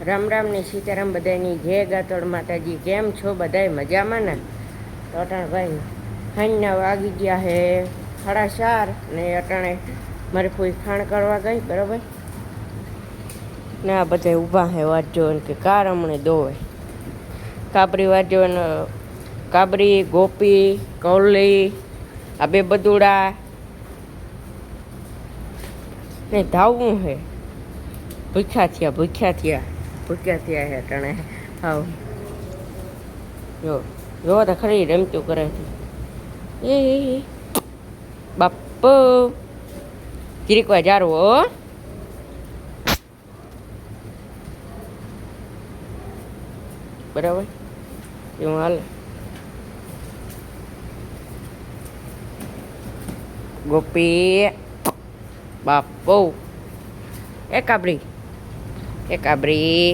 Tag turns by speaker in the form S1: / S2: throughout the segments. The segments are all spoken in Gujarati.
S1: રામ રામ ને સીતારામ બધાની જય ગાતોડ માતાજી. કેમ છો બધાય મજામાં ને? તો અટાણભાઈ હાઈના વાગી ગયા હે 4:30 ને અટાણે મારે કોઈ ખાણ કરવા ગઈ બરાબર ને આ બધા ઊભા હે વાંચો કે કાર હમણે દોવે કાબરી વાંચો ને કાબરી ગોપી કૌલી આ બે બદુડા ને ધાવવું હે ભૂખ્યા થયા હે અટાણે. હાવ જો તો ખરી રમતું કરે છે એ બાપો જીરીકવા જારવો બરાબર એવું હાલે. ગોપી બાપો એ કાબરી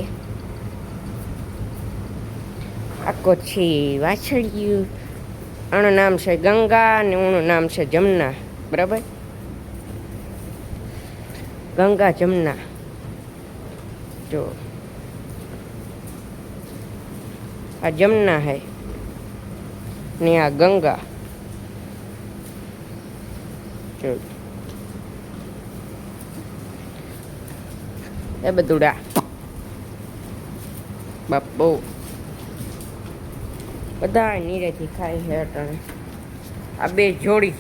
S1: આખો છે વાછળ્યું. આનું નામ છે ગંગા ને એનું નામ છે જમના બરાબર. ગંગા જમના જો આ જમના હે ને આ ગંગા જો એ બધુડા બાપો બધા નીરેથી ખાય છે અટાણે. આ બે જોડી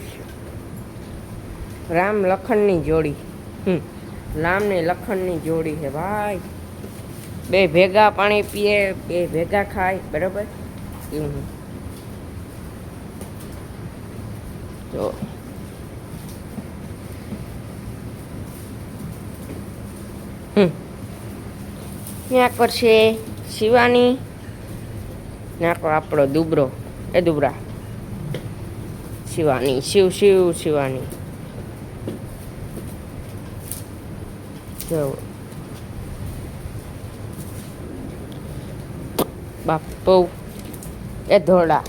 S1: રામ લખનની જોડી રામ ને લખનની જોડી છે ભાઈ. બે ભેગા પાણી પીએ બે ભેગા ખાય બરાબર એવું. જો ત્યાં કરશે શિવાની નાકો આપણો દુબરો એ દુબરા શિવાની શિવાની જો બાપો એ ધોળા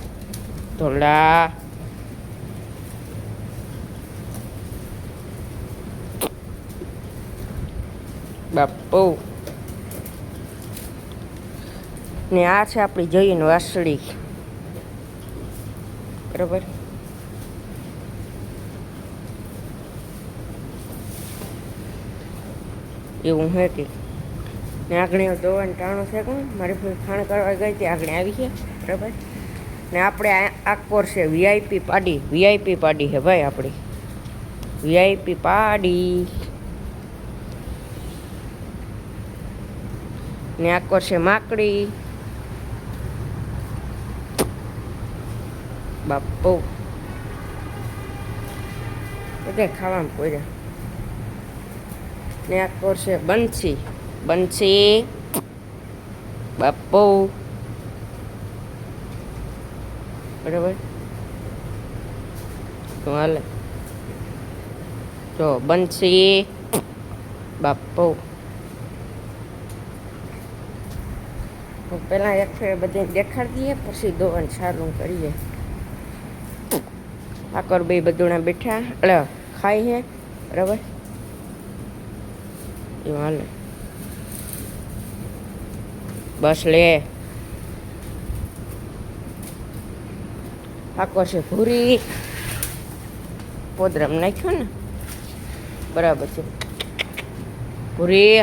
S1: બાપો ને આ છે આપણી જઈને વાસળી બરાબર. એવું હે કે ને આગળ દોવાનું ટાણું છે કોણ મારી કોઈ ખાણ કરવા ગઈ હતી આગળ આવી છે બરાબર. ને આપણે આકપોર છે વીઆઈપી પાડી છે ભાઈ આપણી વીઆઈપી પાડી ને આકોર છે માકડી બાપો બધે ખાવામાં પોર્યા. ને આકોર છે બંસી બાપો બરાબર તો હાલે જો બંસી બાપો. પહેલાં એક ફેર બધે દેખાડી દઈએ પછી દોવાનું સારું કરીએ. આકર બે બધું બેઠા એટલે ખાય છે બરાબર એવું હાલે. બસ લે આકર છે ભૂરી પોદરામ નાખ્યો ને બરાબર છે ભૂરી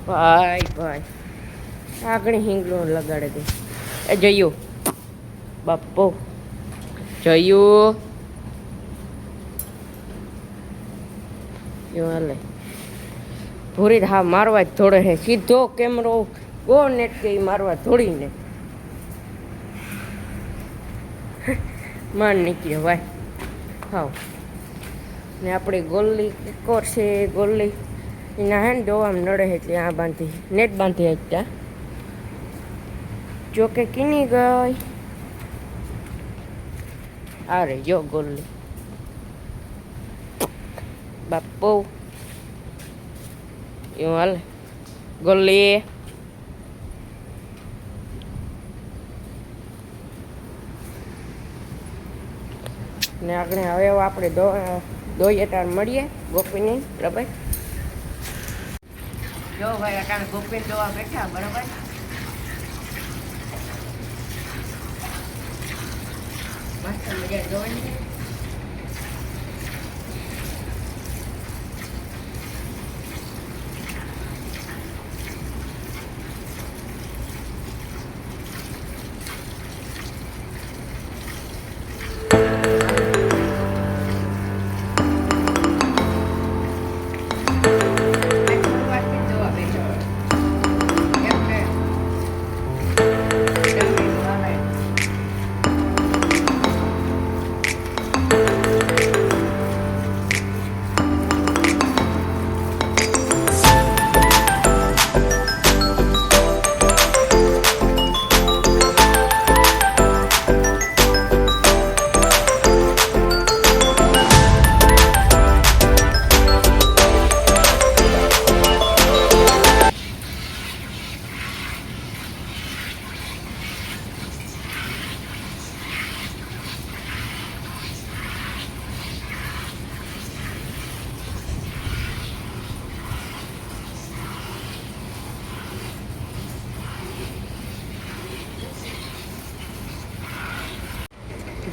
S1: ભાઈ આગળ હિંગલો લગાડે દે એ જયું બાપો જયું એવું હાલે. ભૂરી હા મારવા જ ધોડે છે સીધો કેમેરો ગો નેટ કે મારવા ધોડીને માન નીકળ્યો ભાઈ. હાવ ને આપણે ગોલ્લી કોર છે ગોલ્લી એના હે ને દોવામાં નડે એટલે આ બાંધી નેટ બાંધી હતા જોકે કીની ગઈ આ રે જો ગોલ્લી બાપો એવું હાલે. ગોલ્લી ને આગળ હવે આપણે દોઈએ તાર મળીએ ગોપીની બરાબર. જો ભાઈ અટાણે ગોપીન જોવા બેઠા બરાબર. મસ્ત મજા જોવાની.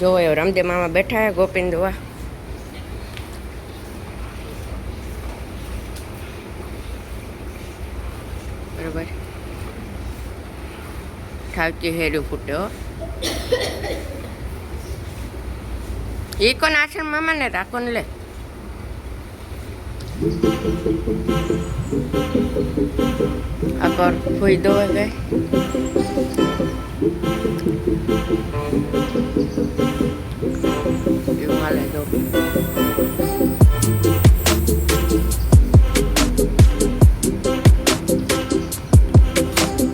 S1: જો એ રામદેવ મામા બેઠા હે ગોપીન દુआ બરાબર. ઠાવકી હેરું ફૂટ્યો એ કોણ આશ્રમ મામા ને રાખો ને લે. આ કર ખોઈ દો ગઈ. એવું હાલે જો.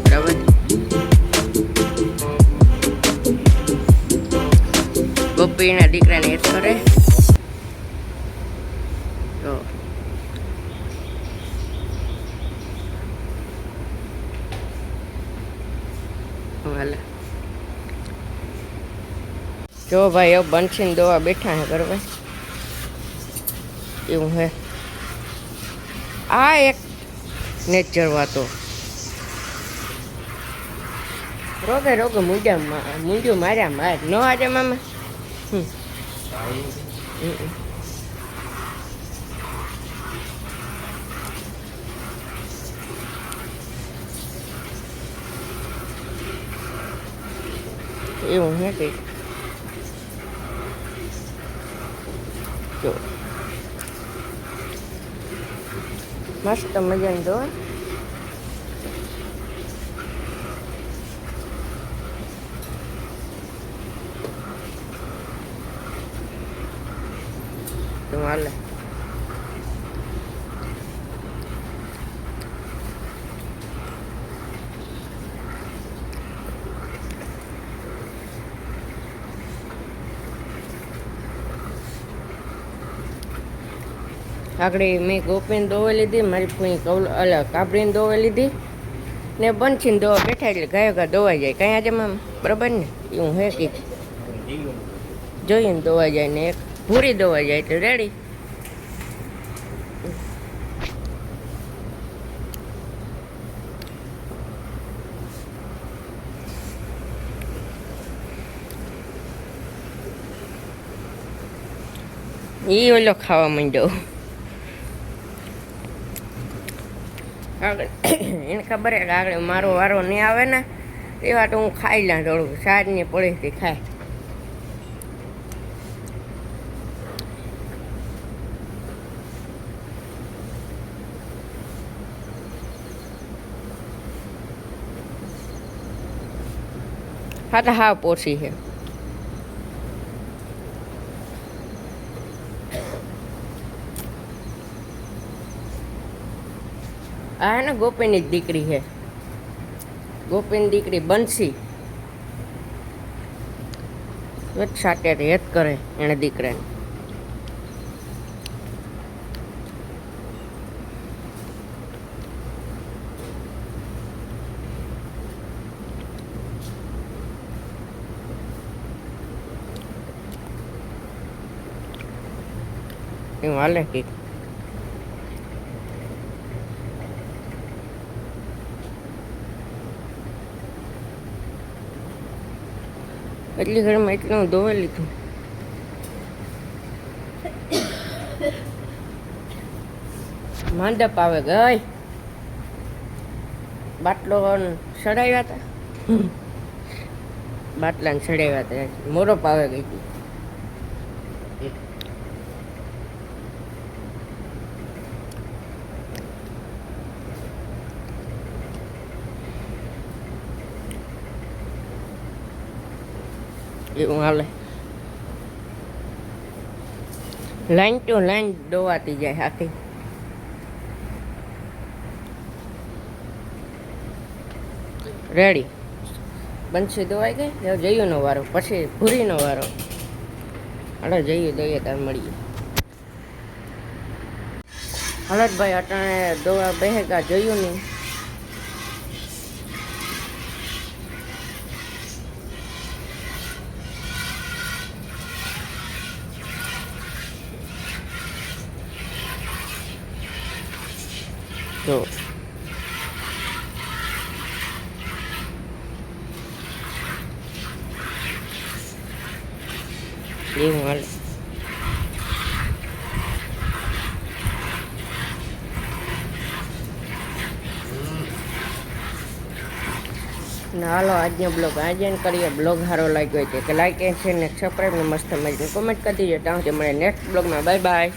S1: બરાબર. ગોપીના દીકરાને હેત કરે તો હાલે. જો ભાઈ હવે બંસીને દોવા બેઠા હે બરાબર. એવું હે આ એક નેચર વાતો રોગે રોગે મૂંડ્યું માર્યા માર ન આજે મામા. એવું હે કંઈક જો મસ્ત મજાની દો. હાલે આગળ મેં ગોપીને દોવા લીધી, મારી ફૂઈ કાબરીને દોવા લીધી ને બંસીને દોવા બેઠા એટલે ગાયો ગા દોવાઈ જાય. કાંઈ આજે મામ બરાબર ને એવું હે કંઈક જોઈને દોવાઈ જાય ને એક ભૂરી દોવાઈ જાય એટલે રેડી. એ ઓલો ખાવા માંડ્યો આગળ. એને ખબર હે કે આગળ મારો વારો નહીં આવે ને એ વાત હું ખાઈ લા થોડુંક સાજની પડીથી ખાય. હા તો હા પોસી છે. આ ને ગોપીની જ દીકરી છે. ગોપીની દીકરી બંસી સાથે હેત કરે એને દીકરાને. એવું હાલે કંઈક. એટલી ઘરમાં એટલું હું ધોઈ લીધું. માંડપ આવે ગઈ. બાટલો સડાવ્યા હતા. બાટલાને સડાવ્યા હતા. મોરપ આવે ગઈ હતી. એવું હાલે. લાઈન ટુ લાઈન દોવાતી જાય આખી. રેડી બંસી દોવાઈ ગઈ. હવે જયુંનો વારો, પછી ભૂરીનો વારો. હાલો જયું દઈએ તાર મળીએ. હળદભાઈ અટાણે દોવા બેહેગા જોયું નહીં. તો એવું હાલે. હાલો આજનો બ્લોગ આજે કરીએ. બ્લોગ સારો લાગ્યો હોય કે લાઈક છે ને સબસ્ક્રાઈબ ને મસ્ત મજા કોમેન્ટ કરી દીજો. ત્યાં સુધી મળે નેક્સ્ટ બ્લોગમાં. Bye bye.